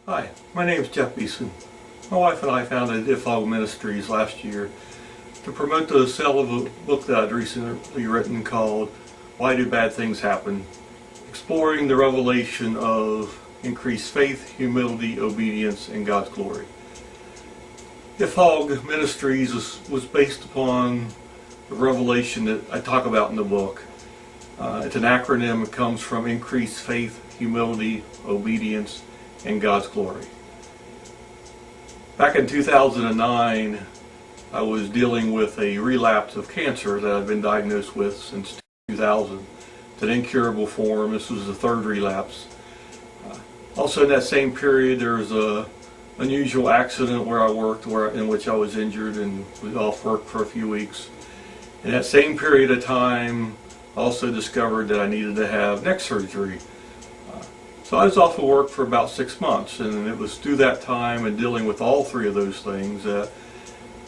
Hi, my name is Jeff Beeson. My wife and I founded IFHOGG Ministries last year to promote the sale of a book that I'd recently written called Why Do Bad Things Happen? Exploring the revelation of increased faith, humility, obedience, and God's glory. IFHOGG Ministries was based upon the revelation that I talk about in the book. It's an acronym. It comes from increased faith, humility, obedience, and God's glory. Back in 2009, I was dealing with a relapse of cancer that I've been diagnosed with since 2000. It's an incurable form. This was the third relapse. Also in that same period, there was an unusual accident where I worked in which I was injured and was off work for a few weeks. In that same period of time, I also discovered that I needed to have neck surgery. So I was off of work for about 6 months, and it was through that time and dealing with all three of those things that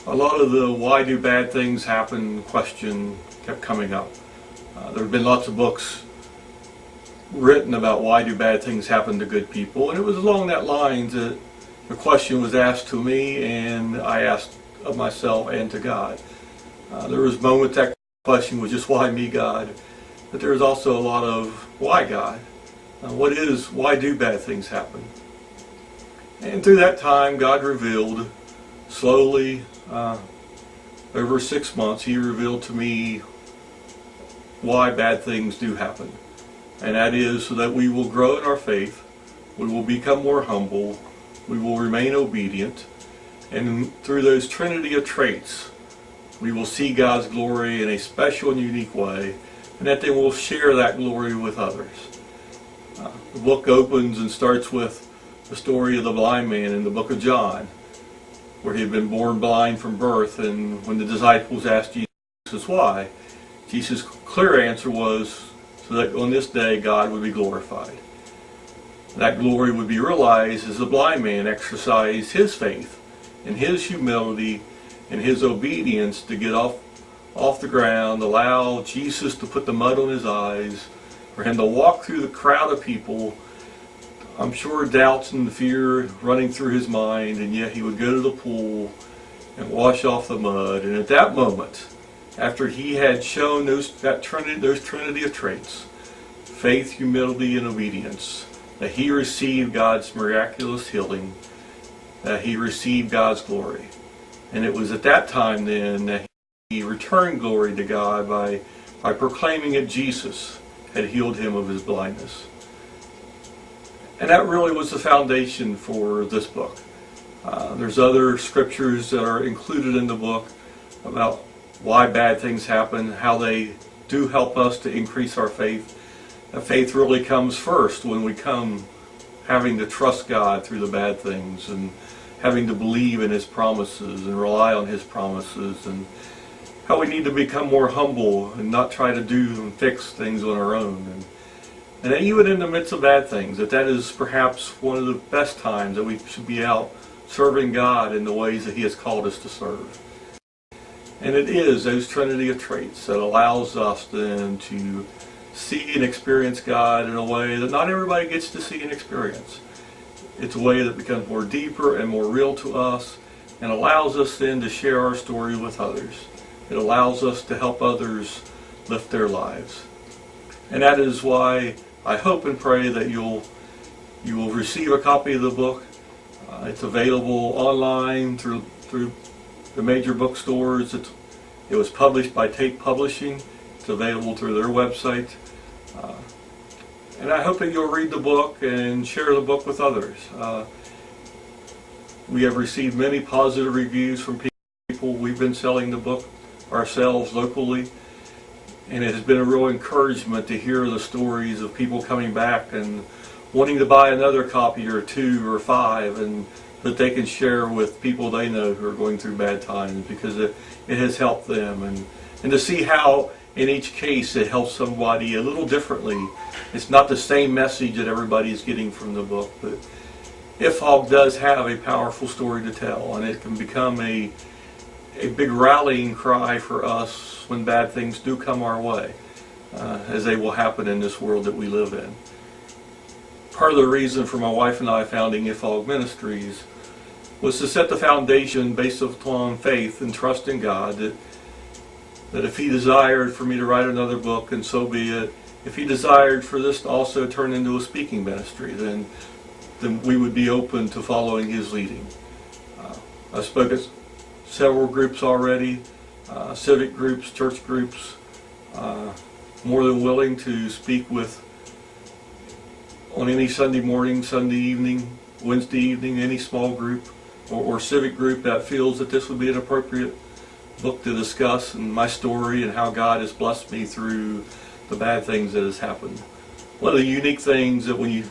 a lot of the why do bad things happen question kept coming up. There have been lots of books written about why do bad things happen to good people, and it was along that line that the question was asked to me, and I asked of myself and to God. There was moments that question was just why me, God, but there was also a lot of why God. Why do bad things happen? And through that time, God revealed slowly, over 6 months, He revealed to me why bad things do happen. And that is so that we will grow in our faith, we will become more humble, we will remain obedient, and through those trinity of traits, we will see God's glory in a special and unique way, and that then we'll share that glory with others. The book opens and starts with the story of the blind man in the book of John, where he had been born blind from birth, and when the disciples asked Jesus why, Jesus' clear answer was so that on this day God would be glorified. That glory would be realized as the blind man exercised his faith and his humility and his obedience to get off the ground, allow Jesus to put the mud on his eyes, for him to walk through the crowd of people, I'm sure doubts and fear running through his mind, and yet he would go to the pool and wash off the mud. And at that moment, after he had shown those trinity of traits, faith, humility, and obedience, that he received God's miraculous healing, that he received God's glory. And it was at that time then that he returned glory to God by proclaiming that Jesus had healed him of his blindness. And that really was the foundation for this book. There's other scriptures that are included in the book about why bad things happen, how they do help us to increase our faith. That faith really comes first when we come having to trust God through the bad things and having to believe in His promises and rely on His promises, and how we need to become more humble and not try to do and fix things on our own. And even in the midst of bad things, that is perhaps one of the best times that we should be out serving God in the ways that He has called us to serve. And it is those trinity of traits that allows us then to see and experience God in a way that not everybody gets to see and experience. It's a way that becomes more deeper and more real to us, and allows us then to share our story with others. It allows us to help others lift their lives. And that is why I hope and pray that you will receive a copy of the book. It's available online through the major bookstores. It was published by Tate Publishing. It's available through their website. And I hope that you'll read the book and share the book with others. We have received many positive reviews from people. We've been selling the book ourselves locally, and it has been a real encouragement to hear the stories of people coming back and wanting to buy another copy or 2 or 5, and that they can share with people they know who are going through bad times, because it has helped them, and to see how in each case it helps somebody a little differently. It's not the same message that everybody is getting from the book, but IFHOGG does have a powerful story to tell, and it can become a big rallying cry for us when bad things do come our way, as they will happen in this world that we live in. part of the reason for my wife and I founding IFHOGG Ministries was to set the foundation based upon faith and trust in God that if He desired for me to write another book, and so be it. If He desired for this to also turn into a speaking ministry, then we would be open to following His leading. I've spoken at several groups already, civic groups, church groups, more than willing to speak with on any Sunday morning, Sunday evening, Wednesday evening, any small group or civic group that feels that this would be an appropriate book to discuss, and my story and how God has blessed me through the bad things that has happened. One of the unique things that when you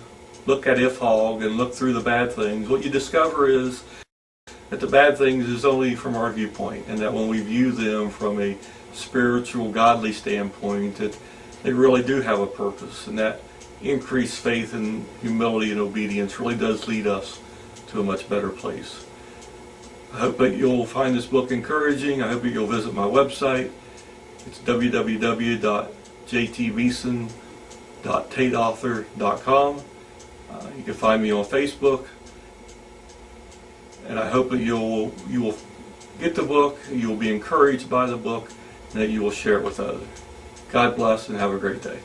look at IFHOGG and look through the bad things, what you discover is that the bad things is only from our viewpoint, and that when we view them from a spiritual, godly standpoint, that they really do have a purpose, and that increased faith and humility and obedience really does lead us to a much better place. I hope that you'll find this book encouraging. I hope that you'll visit my website. It's www.jtbeeson.tateauthor.com. You can find me on Facebook. And I hope that you will get the book, you'll be encouraged by the book, and that you will share it with others. God bless and have a great day.